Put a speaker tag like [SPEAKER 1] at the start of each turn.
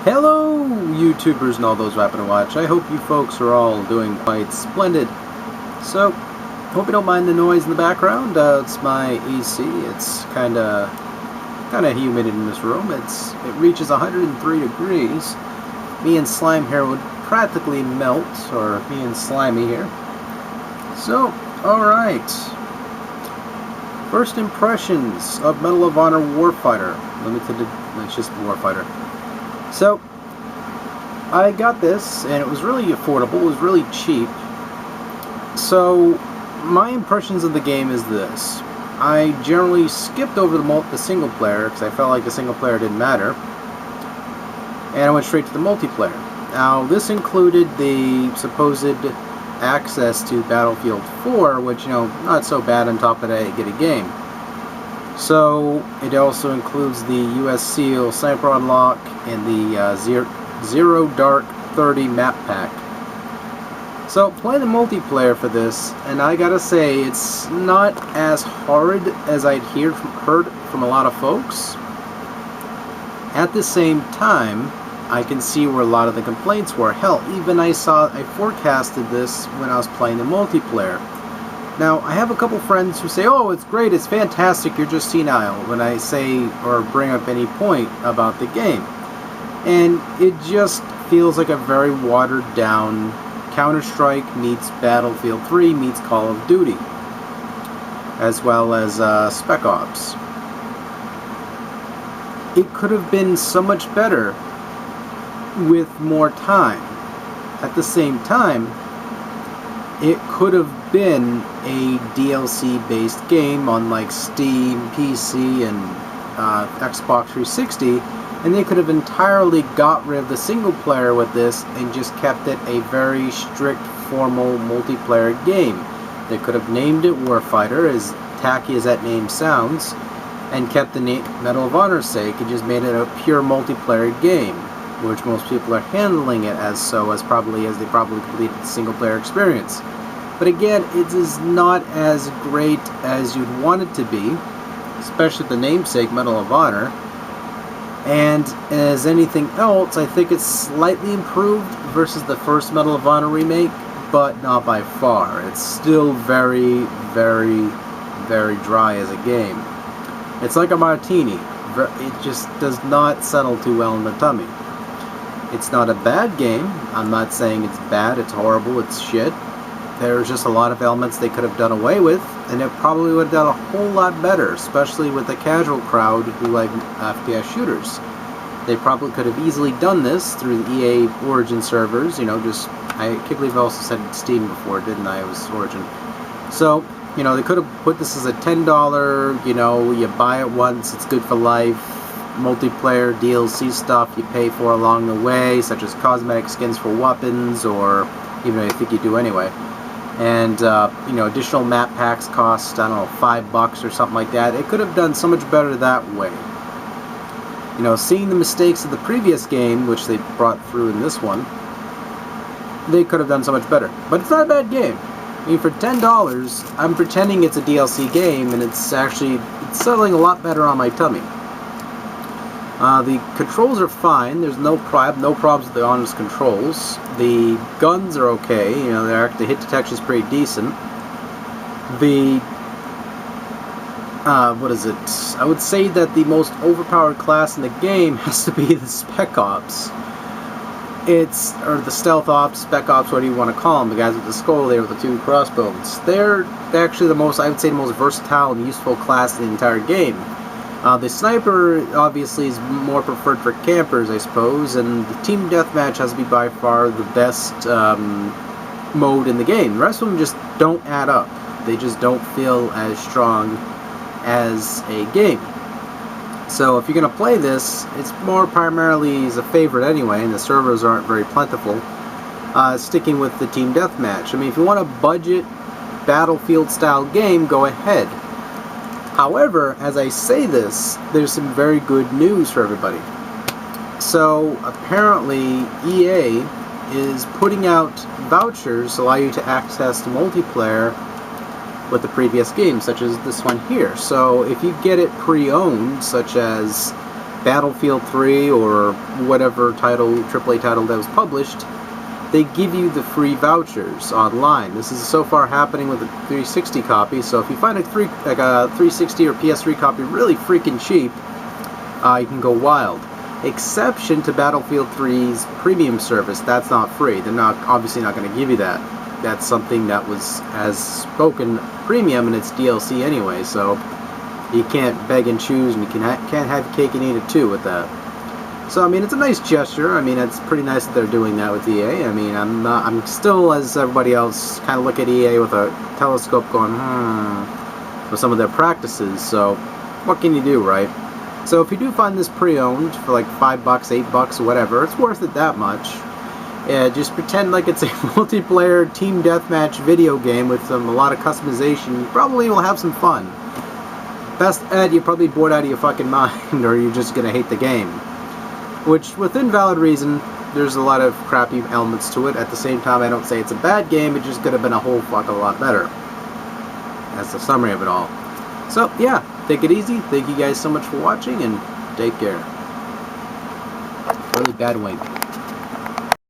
[SPEAKER 1] Hello, YouTubers and all those who happen to watch. I hope you folks are all doing quite splendid. So, hope you don't mind the noise in the background. It's my AC. It's kind of humid in this room. It reaches 103 degrees. Me and Slime here would practically melt, or me and Slimy here. So, alright. First impressions of Medal of Honor Warfighter. It's just Warfighter. So, I got this, and it was really affordable, it was really cheap. So, my impressions of the game is this. I generally skipped over the single player, because I felt like the single player didn't matter. And I went straight to the multiplayer. Now, this included the supposed access to Battlefield 4, which, not so bad on top of that, you get a game. So, it also includes the US SEAL Sniper Unlock and the Zero Dark 30 map pack. So, play the multiplayer for this, and I gotta say, it's not as horrid as I'd heard from a lot of folks. At the same time, I can see where a lot of the complaints were. Hell, even I forecasted this when I was playing the multiplayer. Now, I have a couple friends who say, oh, it's great, it's fantastic, you're just senile, when I say or bring up any point about the game. And it just feels like a very watered down Counter-Strike meets Battlefield 3 meets Call of Duty, as well as Spec Ops. It could have been so much better with more time. At the same time, it could have been a DLC-based game on like Steam, PC, and Xbox 360, and they could have entirely got rid of the single player with this and just kept it a very strict, formal multiplayer game. They could have named it Warfighter, as tacky as that name sounds, and kept the name Medal of Honor's sake and just made it a pure multiplayer game, which most people are handling it as so, as they probably completed the single player experience. But again, it is not as great as you'd want it to be, especially the namesake Medal of Honor. And as anything else, I think it's slightly improved versus the first Medal of Honor remake, but not by far. It's still very, very, very dry as a game. It's like a martini. It just does not settle too well in the tummy. It's not a bad game. I'm not saying it's bad, it's horrible, it's shit. There's just a lot of elements they could have done away with, and it probably would have done a whole lot better, especially with the casual crowd who like FPS shooters. They probably could have easily done this through the EA Origin servers, I can't believe I also said Steam before, didn't I? It was Origin. So, they could have put this as a $10, you buy it once, it's good for life, multiplayer DLC stuff you pay for along the way, such as cosmetic skins for weapons, or even though I think you do anyway. And, additional map packs cost, I don't know, $5 or something like that. It could have done so much better that way. Seeing the mistakes of the previous game, which they brought through in this one, they could have done so much better. But it's not a bad game. I mean, for $10, I'm pretending it's a DLC game, and it's settling a lot better on my tummy. The controls are fine. There's no problems with the honest controls. The guns are okay. The hit detection is pretty decent. What is it? I would say that the most overpowered class in the game has to be the Spec Ops. Or the Stealth Ops, Spec Ops, whatever you want to call them. The guys with the skull there with the two crossbows. They're actually the most versatile and useful class in the entire game. The Sniper, obviously, is more preferred for campers, I suppose, and the Team Deathmatch has to be by far the best mode in the game. The rest of them just don't add up. They just don't feel as strong as a game. So if you're going to play this, it's more primarily as a favorite anyway, and the servers aren't very plentiful, sticking with the Team Deathmatch. I mean, if you want a budget Battlefield-style game, go ahead. However, as I say this, there's some very good news for everybody. So, apparently, EA is putting out vouchers to allow you to access the multiplayer with the previous games, such as this one here. So, if you get it pre-owned, such as Battlefield 3 or whatever title, AAA title that was published, they give you the free vouchers online. This is so far happening with a 360 copy, so if you find a 360 or PS3 copy really freaking cheap, you can go wild. Exception to Battlefield 3's premium service, that's not free. They're obviously not going to give you that. That's something that was, as spoken, premium, and it's DLC anyway, so you can't beg and choose, and you can't have cake and eat it too with that. So, I mean, it's a nice gesture. I mean, it's pretty nice that they're doing that with EA. I mean, I'm still, as everybody else, kind of look at EA with a telescope going, with some of their practices. So, what can you do, right? So, if you do find this pre-owned for like $5, $8, whatever, it's worth it that much. Just pretend like it's a multiplayer team deathmatch video game with a lot of customization. You probably will have some fun. Best Ed, you're probably bored out of your fucking mind, or you're just gonna hate the game. Which, within valid reason, there's a lot of crappy elements to it. At the same time, I don't say it's a bad game, it just could have been a whole fuck of a lot better. That's the summary of it all. So, yeah, take it easy. Thank you guys so much for watching, and take care. Really bad wink.